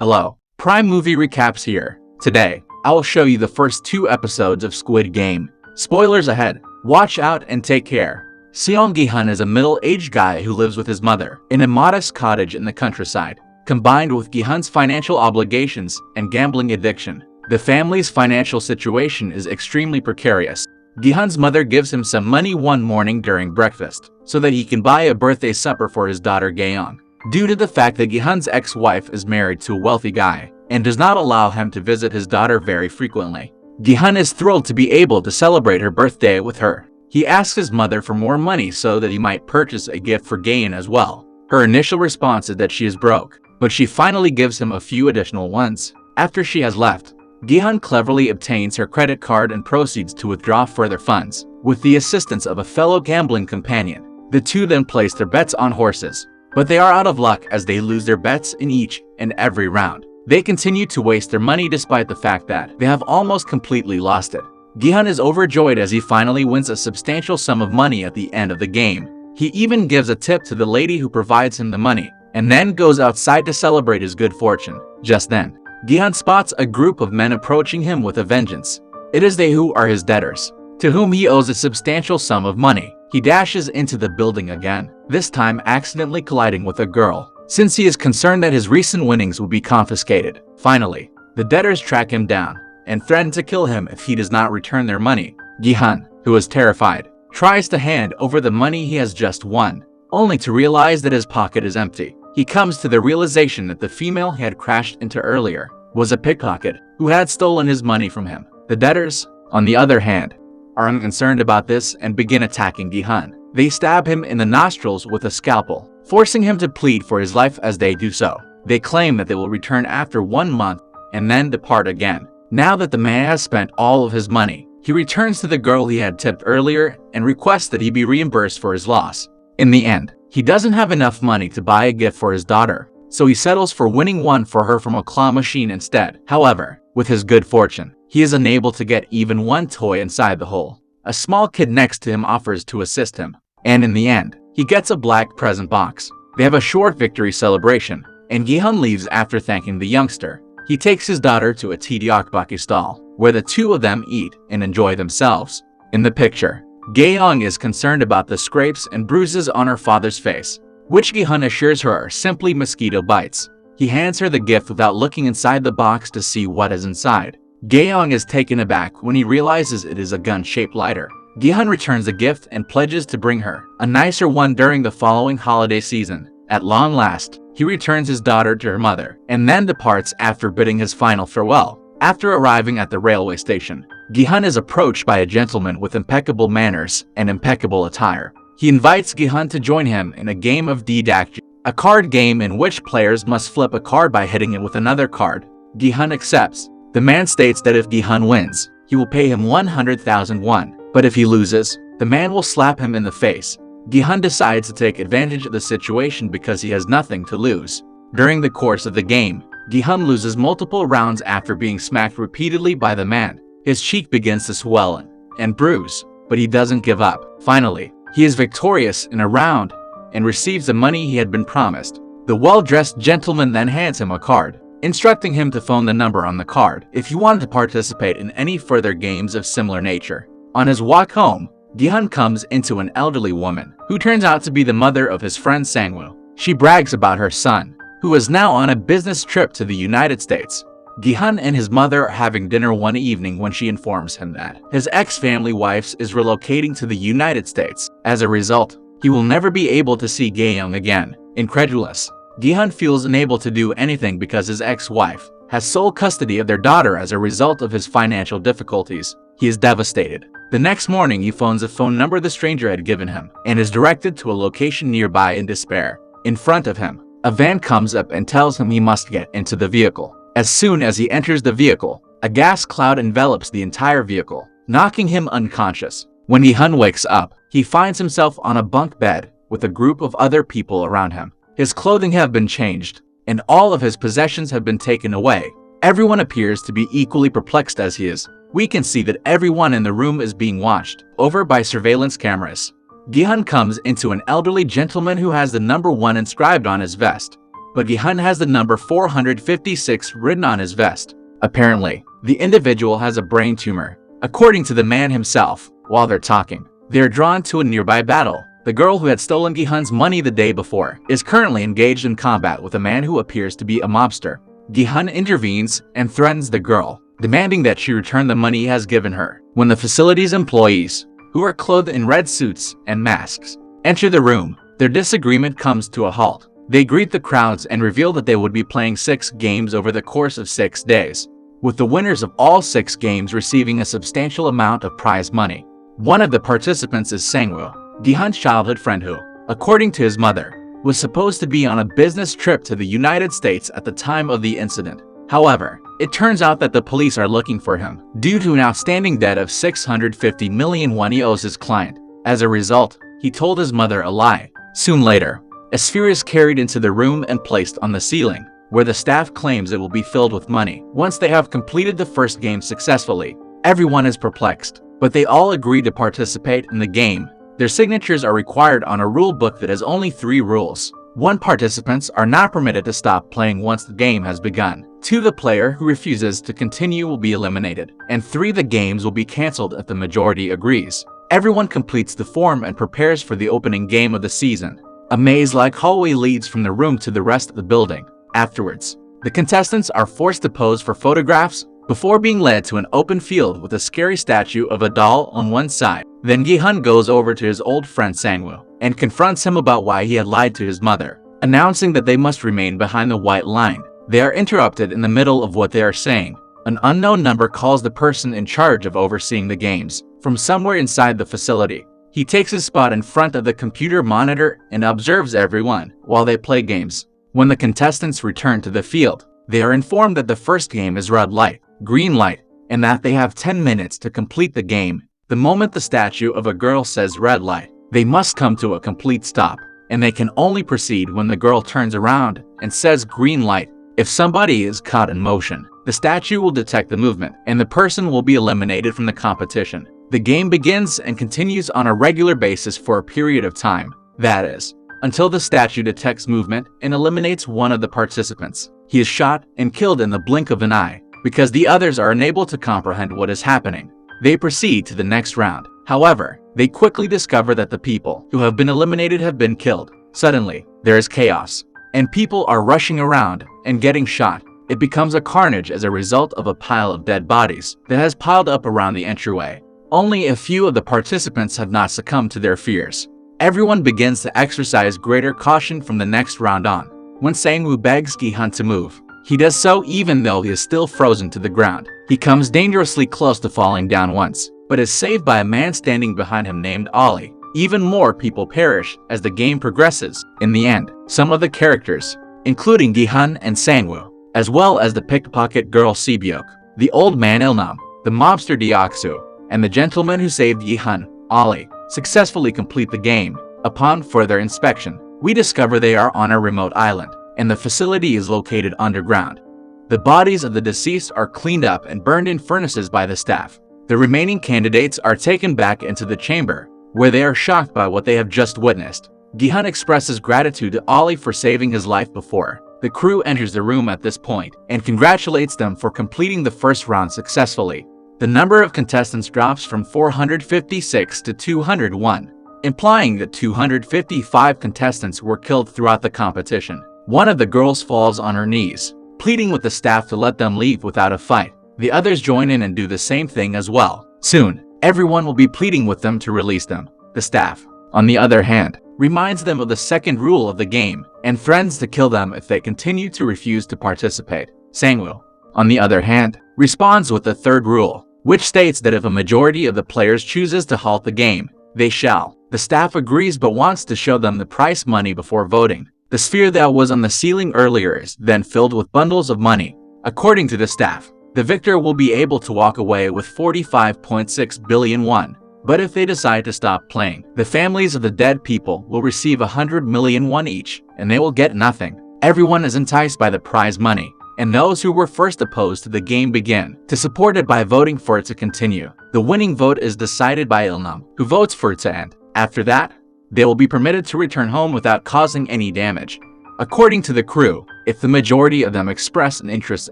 Hello, Prime Movie Recaps here. Today, I will show you the first 2 episodes of Squid Game. Spoilers ahead. Watch out and take care. Seong Gi-hun is a middle-aged guy who lives with his mother in a modest cottage in the countryside. Combined with Gi-hun's financial obligations and gambling addiction, the family's financial situation is extremely precarious. Gi-hun's mother gives him some money one morning during breakfast so that he can buy a birthday supper for his daughter Gaeong. Due to the fact that Gi-hun's ex-wife is married to a wealthy guy and does not allow him to visit his daughter very frequently, Gi-hun is thrilled to be able to celebrate her birthday with her. He asks his mother for more money so that he might purchase a gift for Gaeong as well. Her initial response is that she is broke, but she finally gives him a few additional ones. After she has left, Gi-hun cleverly obtains her credit card and proceeds to withdraw further funds. With the assistance of a fellow gambling companion, the two then place their bets on horses. But they are out of luck as they lose their bets in each and every round. They continue to waste their money despite the fact that they have almost completely lost it. Gi-hun is overjoyed as he finally wins a substantial sum of money at the end of the game. He even gives a tip to the lady who provides him the money, and then goes outside to celebrate his good fortune. Just then, Gi-hun spots a group of men approaching him with a vengeance. It is they who are his debtors, to whom he owes a substantial sum of money. He dashes into the building again, this time accidentally colliding with a girl, since he is concerned that his recent winnings will be confiscated. Finally, the debtors track him down and threaten to kill him if he does not return their money. Gi-hun, who is terrified, tries to hand over the money he has just won, only to realize that his pocket is empty. He comes to the realization that the female he had crashed into earlier was a pickpocket who had stolen his money from him. The debtors, on the other hand, are unconcerned about this and begin attacking Gi-hun. They stab him in the nostrils with a scalpel, forcing him to plead for his life as they do so. They claim that they will return after 1 month and then depart again. Now that the man has spent all of his money, he returns to the girl he had tipped earlier and requests that he be reimbursed for his loss. In the end, he doesn't have enough money to buy a gift for his daughter, so he settles for winning one for her from a claw machine instead. However, with his good fortune, he is unable to get even one toy inside the hole. A small kid next to him offers to assist him, and in the end, he gets a black present box. They have a short victory celebration, and Gi-hun leaves after thanking the youngster. He takes his daughter to a tteokbokki stall, where the two of them eat and enjoy themselves. In the picture, Gaeong is concerned about the scrapes and bruises on her father's face, which Gi-hun assures her are simply mosquito bites. He hands her the gift without looking inside the box to see what is inside. Gaeong is taken aback when he realizes it is a gun-shaped lighter. Gi-hun returns the gift and pledges to bring her a nicer one during the following holiday season. At long last, he returns his daughter to her mother and then departs after bidding his final farewell. After arriving at the railway station, Gi-hun is approached by a gentleman with impeccable manners and impeccable attire. He invites Gi-hun to join him in a game of DlE, a card game in which players must flip a card by hitting it with another card. Gi-hun accepts. The man states that if Gi-hun wins, he will pay him 100,000 won, but if he loses, the man will slap him in the face. Gi-hun decides to take advantage of the situation because he has nothing to lose. During the course of the game, Gi-hun loses multiple rounds after being smacked repeatedly by the man. His cheek begins to swell and bruise, but he doesn't give up. Finally, he is victorious in a round and receives the money he had been promised. The well-dressed gentleman then hands him a card, instructing him to phone the number on the card if he wanted to participate in any further games of similar nature. On his walk home, Gi-hun comes into an elderly woman who turns out to be the mother of his friend Sang-woo. She brags about her son, who is now on a business trip to the United States. Gi-hun and his mother are having dinner one evening when she informs him that his ex-family wife is relocating to the United States. As a result, he will never be able to see Gaeong again. Incredulous, Gi-hun feels unable to do anything because his ex-wife has sole custody of their daughter as a result of his financial difficulties. He is devastated. The next morning, he phones a phone number the stranger had given him and is directed to a location nearby in despair. In front of him, a van comes up and tells him he must get into the vehicle. As soon as he enters the vehicle, a gas cloud envelops the entire vehicle, knocking him unconscious. When Gi-hun wakes up, he finds himself on a bunk bed with a group of other people around him. His clothing have been changed, and all of his possessions have been taken away. Everyone appears to be equally perplexed as he is. We can see that everyone in the room is being watched over by surveillance cameras. Gi-hun comes into an elderly gentleman who has the number 1 inscribed on his vest, but Gi-hun has the number 456 written on his vest. Apparently, the individual has a brain tumor. According to the man himself, while they're talking, they are drawn to a nearby battle. The girl who had stolen Gi-hun's money the day before is currently engaged in combat with a man who appears to be a mobster. Gi-hun intervenes and threatens the girl, demanding that she return the money he has given her. When the facility's employees, who are clothed in red suits and masks, enter the room, their disagreement comes to a halt. They greet the crowds and reveal that they would be playing 6 games over the course of 6 days, with the winners of all 6 games receiving a substantial amount of prize money. One of the participants is Sang-woo, Gi-hun's childhood friend who, according to his mother, was supposed to be on a business trip to the United States at the time of the incident. However, it turns out that the police are looking for him due to an outstanding debt of 650 million won he owes his client. As a result, he told his mother a lie. Soon later, a sphere is carried into the room and placed on the ceiling, where the staff claims it will be filled with money. Once they have completed the first game successfully, everyone is perplexed, but they all agree to participate in the game. Their signatures are required on a rule book that has only 3 rules. 1. Participants are not permitted to stop playing once the game has begun. 2. The player who refuses to continue will be eliminated. And 3. The games will be cancelled if the majority agrees. Everyone completes the form and prepares for the opening game of the season. A maze-like hallway leads from the room to the rest of the building. Afterwards, the contestants are forced to pose for photographs before being led to an open field with a scary statue of a doll on one side. Then Gi-hun goes over to his old friend Sang-woo and confronts him about why he had lied to his mother, announcing that they must remain behind the white line. They are interrupted in the middle of what they are saying. An unknown number calls the person in charge of overseeing the games from somewhere inside the facility. He takes his spot in front of the computer monitor and observes everyone while they play games. When the contestants return to the field, they are informed that the first game is red light, green light, and that they have 10 minutes to complete the game. The moment the statue of a girl says red light, they must come to a complete stop, and they can only proceed when the girl turns around and says green light. If somebody is caught in motion, the statue will detect the movement, and the person will be eliminated from the competition. The game begins and continues on a regular basis for a period of time, that is, until the statue detects movement and eliminates one of the participants. He is shot and killed in the blink of an eye, because the others are unable to comprehend what is happening. They proceed to the next round. However, they quickly discover that the people who have been eliminated have been killed. Suddenly, there is chaos, and people are rushing around and getting shot. It becomes a carnage as a result of a pile of dead bodies that has piled up around the entryway. Only a few of the participants have not succumbed to their fears. Everyone begins to exercise greater caution from the next round on. When Sang-woo begs Gi-hun to move, he does so even though he is still frozen to the ground. He comes dangerously close to falling down once, but is saved by a man standing behind him named DlE. Even more people perish as the game progresses. In the end, some of the characters, including Gi-hun and Sang-woo, as well as the pickpocket girl Sebyok, the old man Ilnam, the mobster Deoksu, and the gentleman who saved Gi-hun, DlE, successfully complete the game. Upon further inspection, we discover they are on a remote island, and the facility is located underground. The bodies of the deceased are cleaned up and burned in furnaces by the staff. The remaining candidates are taken back into the chamber, where they are shocked by what they have just witnessed. Gi-hun expresses gratitude to DlE for saving his life before. The crew enters the room at this point and congratulates them for completing the first round successfully. The number of contestants drops from 456 to 201, implying that 255 contestants were killed throughout the competition. One of the girls falls on her knees, pleading with the staff to let them leave without a fight. The others join in and do the same thing as well. Soon, everyone will be pleading with them to release them. The staff, on the other hand, reminds them of the second rule of the game and threatens to kill them if they continue to refuse to participate. Sang-woo, on the other hand, responds with the third rule, which states that if a majority of the players chooses to halt the game, they shall. The staff agrees but wants to show them the prize money before voting. The sphere that was on the ceiling earlier is then filled with bundles of money. According to the staff, the victor will be able to walk away with 45.6 billion won. But if they decide to stop playing, the families of the dead people will receive 100 million won each, and they will get nothing. Everyone is enticed by the prize money, and those who were first opposed to the game begin to support it by voting for it to continue. The winning vote is decided by Ilnam, who votes for it to end. After that, they will be permitted to return home without causing any damage. According to the crew, if the majority of them express an interest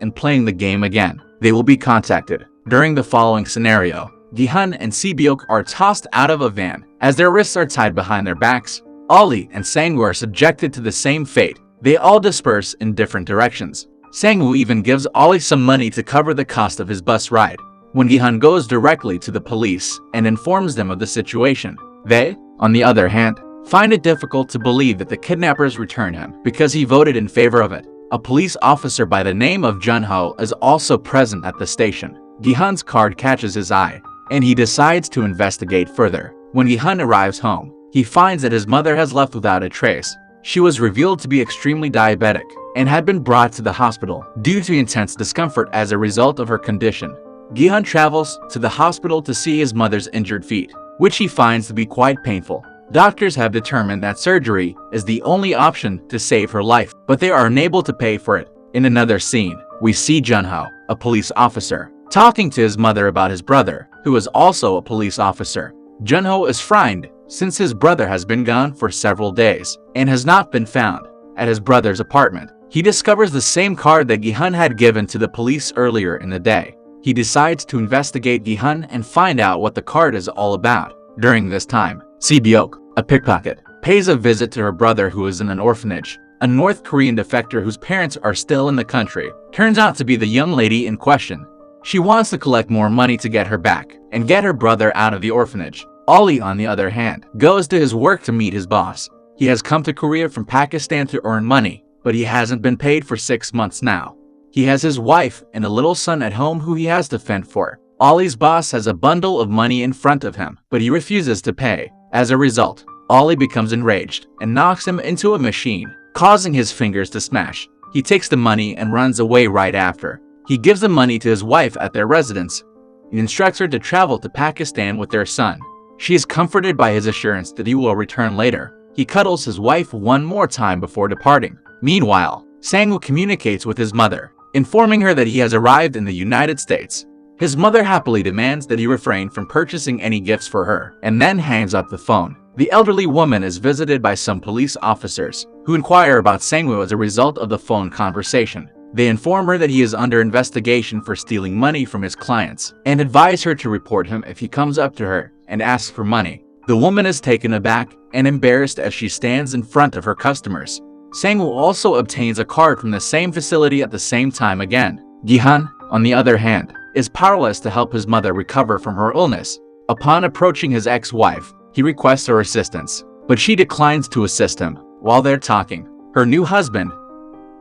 in playing the game again, they will be contacted. During the following scenario, Gi-hun and Si-byuk are tossed out of a van as their wrists are tied behind their backs. Ollie and Sang-woo are subjected to the same fate. They all disperse in different directions. Sang-woo even gives Ollie some money to cover the cost of his bus ride. When Gi-hun goes directly to the police and informs them of the situation, they, on the other hand, find it difficult to believe that the kidnappers return him because he voted in favor of it. A police officer by the name of Jun-ho is also present at the station. Gi-hun's card catches his eye, and he decides to investigate further. When Gi-hun arrives home, he finds that his mother has left without a trace. She was revealed to be extremely diabetic and had been brought to the hospital due to intense discomfort as a result of her condition. Gi-hun travels to the hospital to see his mother's injured feet, which he finds to be quite painful. Doctors have determined that surgery is the only option to save her life, but they are unable to pay for it. In another scene, we see Jun-ho, a police officer, talking to his mother about his brother, who is also a police officer. Jun-ho is frightened since his brother has been gone for several days and has not been found. At his brother's apartment, he discovers the same card that Gi-hun had given to the police earlier in the day. He decides to investigate Gi-hun and find out what the card is all about. During this time, Si-byuk, a pickpocket, pays a visit to her brother who is in an orphanage. A North Korean defector whose parents are still in the country turns out to be the young lady in question. She wants to collect more money to get her back and get her brother out of the orphanage. Ollie, on the other hand, goes to his work to meet his boss. He has come to Korea from Pakistan to earn money, but he hasn't been paid for 6 months now. He has his wife and a little son at home who he has to fend for. Ollie's boss has a bundle of money in front of him, but he refuses to pay. As a result, Ollie becomes enraged and knocks him into a machine, causing his fingers to smash. He takes the money and runs away right after. He gives the money to his wife at their residence. He instructs her to travel to Pakistan with their son. She is comforted by his assurance that he will return later. He cuddles his wife one more time before departing. Meanwhile, Sang-woo communicates with his mother, informing her that he has arrived in the United States. His mother happily demands that he refrain from purchasing any gifts for her, and then hangs up the phone. The elderly woman is visited by some police officers, who inquire about Sang-woo as a result of the phone conversation. They inform her that he is under investigation for stealing money from his clients, and advise her to report him if he comes up to her and asks for money. The woman is taken aback and embarrassed as she stands in front of her customers. Sang-woo also obtains a card from the same facility at the same time again. Gi-hun, on the other hand, is powerless to help his mother recover from her illness. Upon approaching his ex-wife, he requests her assistance, but she declines to assist him. While they're talking, her new husband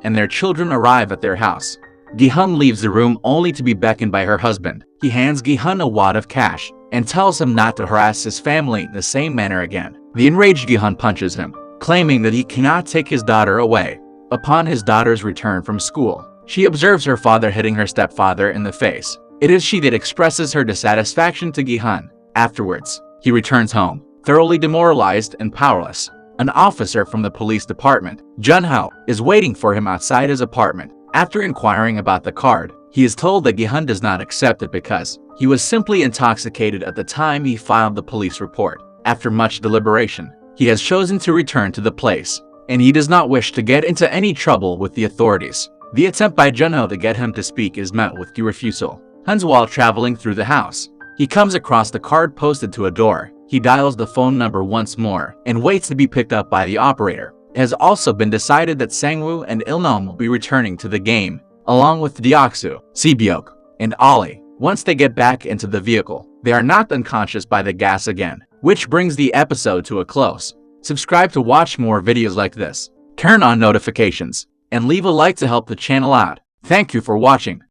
and their children arrive at their house. Gi-hun leaves the room only to be beckoned by her husband. He hands Gi-hun a wad of cash and tells him not to harass his family in the same manner again. The enraged Gi-hun punches him, claiming that he cannot take his daughter away. Upon his daughter's return from school, she observes her father hitting her stepfather in the face. It is she that expresses her dissatisfaction to Gi-hun. Afterwards, he returns home, thoroughly demoralized and powerless. An officer from the police department, Jun-ho, is waiting for him outside his apartment. After inquiring about the card, he is told that Gi-hun does not accept it because he was simply intoxicated at the time he filed the police report. After much deliberation, he has chosen to return to the place, and he does not wish to get into any trouble with the authorities. The attempt by Jun-ho to get him to speak is met with refusal. While traveling through the house, he comes across the card posted to a door. He dials the phone number once more and waits to be picked up by the operator. It has also been decided that Sang-woo and Il-nam will be returning to the game, along with Deoksu, Si-byuk, and Ollie. Once they get back into the vehicle, they are knocked unconscious by the gas again, which brings the episode to a close. Subscribe to watch more videos like this, turn on notifications, and leave a like to help the channel out. Thank you for watching.